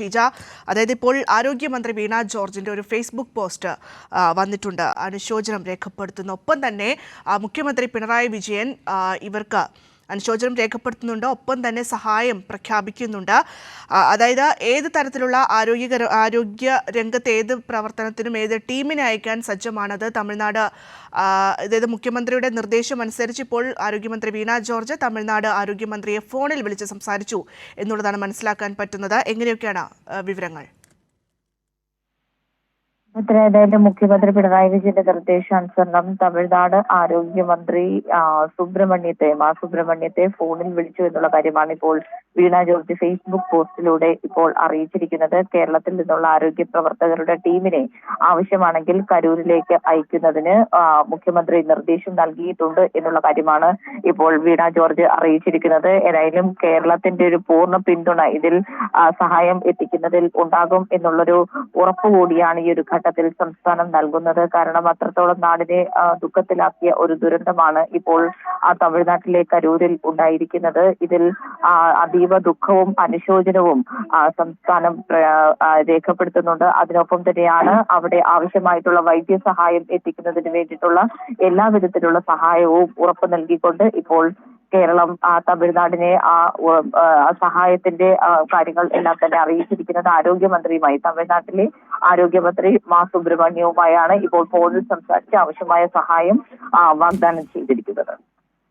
ഷീജ, അതായത് ഇപ്പോൾ ആരോഗ്യമന്ത്രി വീണ ജോർജിന്റെ ഒരു ഫേസ്ബുക്ക് പോസ്റ്റ് വന്നിട്ടുണ്ട്, അനുശോചനം രേഖപ്പെടുത്തുന്നു. ഒപ്പം തന്നെ മുഖ്യമന്ത്രി പിണറായി വിജയൻ ഇവർക്ക് അനുശോചനം രേഖപ്പെടുത്തുന്നുണ്ട്, ഒപ്പം തന്നെ സഹായം പ്രഖ്യാപിക്കുന്നുണ്ട്. അതായത് ഏത് തരത്തിലുള്ള ആരോഗ്യ രംഗത്ത് ഏത് പ്രവർത്തനത്തിനും ഏത് ടീമിനെ അയക്കാൻ സജ്ജമാണത് തമിഴ്നാട്. അതായത് മുഖ്യമന്ത്രിയുടെ നിർദ്ദേശം അനുസരിച്ച് ഇപ്പോൾ ആരോഗ്യമന്ത്രി വീണ ജോർജ് തമിഴ്നാട് ആരോഗ്യമന്ത്രിയെ ഫോണിൽ വിളിച്ച് സംസാരിച്ചു എന്നുള്ളതാണ് മനസ്സിലാക്കാൻ പറ്റുന്നത്. എങ്ങനെയൊക്കെയാണ് വിവരങ്ങൾ? അതായത് മുഖ്യമന്ത്രി പിണറായി വിജയന്റെ നിർദ്ദേശാനുസരണം തമിഴ്നാട് ആരോഗ്യമന്ത്രി സുബ്രഹ്മണ്യത്തെ ഫോണിൽ വിളിച്ചു എന്നുള്ള കാര്യമാണ് ഇപ്പോൾ വീണ ജോർജ് ഫേസ്ബുക്ക് പോസ്റ്റിലൂടെ ഇപ്പോൾ അറിയിച്ചിരിക്കുന്നത്. കേരളത്തിൽ നിന്നുള്ള ആരോഗ്യ പ്രവർത്തകരുടെ ടീമിനെ ആവശ്യമാണെങ്കിൽ കരൂരിലേക്ക് അയക്കുന്നതിന് മുഖ്യമന്ത്രി നിർദ്ദേശം നൽകിയിട്ടുണ്ട് എന്നുള്ള കാര്യമാണ് ഇപ്പോൾ വീണ ജോർജ് അറിയിച്ചിരിക്കുന്നത്. ഏതായാലും കേരളത്തിന്റെ ഒരു പൂർണ്ണ പിന്തുണ ഇതിൽ സഹായം എത്തിക്കുന്നതിൽ ഉണ്ടാകും എന്നുള്ളൊരു ഉറപ്പുകൂടിയാണ് ഈ ഒരു ഘട്ടത്തിൽ സംസ്ഥാനം നൽകുന്നത്. കാരണം അത്രത്തോളം നാടിനെ ദുഃഖത്തിലാക്കിയ ഒരു ദുരന്തമാണ് ഇപ്പോൾ തമിഴ്നാട്ടിലെ കരൂരിൽ ഉണ്ടായിരിക്കുന്നത്. ഇതിൽ അതീവ ദുഃഖവും അനുശോചനവും സംസ്ഥാനം രേഖപ്പെടുത്തുന്നുണ്ട്. അതിനൊപ്പം തന്നെയാണ് അവിടെ ആവശ്യമായിട്ടുള്ള വൈദ്യസഹായം എത്തിക്കുന്നതിന് വേണ്ടിയിട്ടുള്ള എല്ലാവിധത്തിലുള്ള സഹായവും ഉറപ്പു നൽകിക്കൊണ്ട് ഇപ്പോൾ കേരളം തമിഴ്നാടിനെ സഹായത്തിന്റെ കാര്യങ്ങൾ എല്ലാം തന്നെ അറിയിച്ചിരിക്കുന്നത് ആരോഗ്യമന്ത്രിയുമായി, തമിഴ്നാട്ടിലെ ആരോഗ്യമന്ത്രി സുബ്രഹ്മണ്യവുമായാണ് ഇപ്പോൾ ഫോണിൽ സംസാരിച്ച് ആവശ്യമായ സഹായം വാഗ്ദാനം ചെയ്തിരിക്കുന്നത്.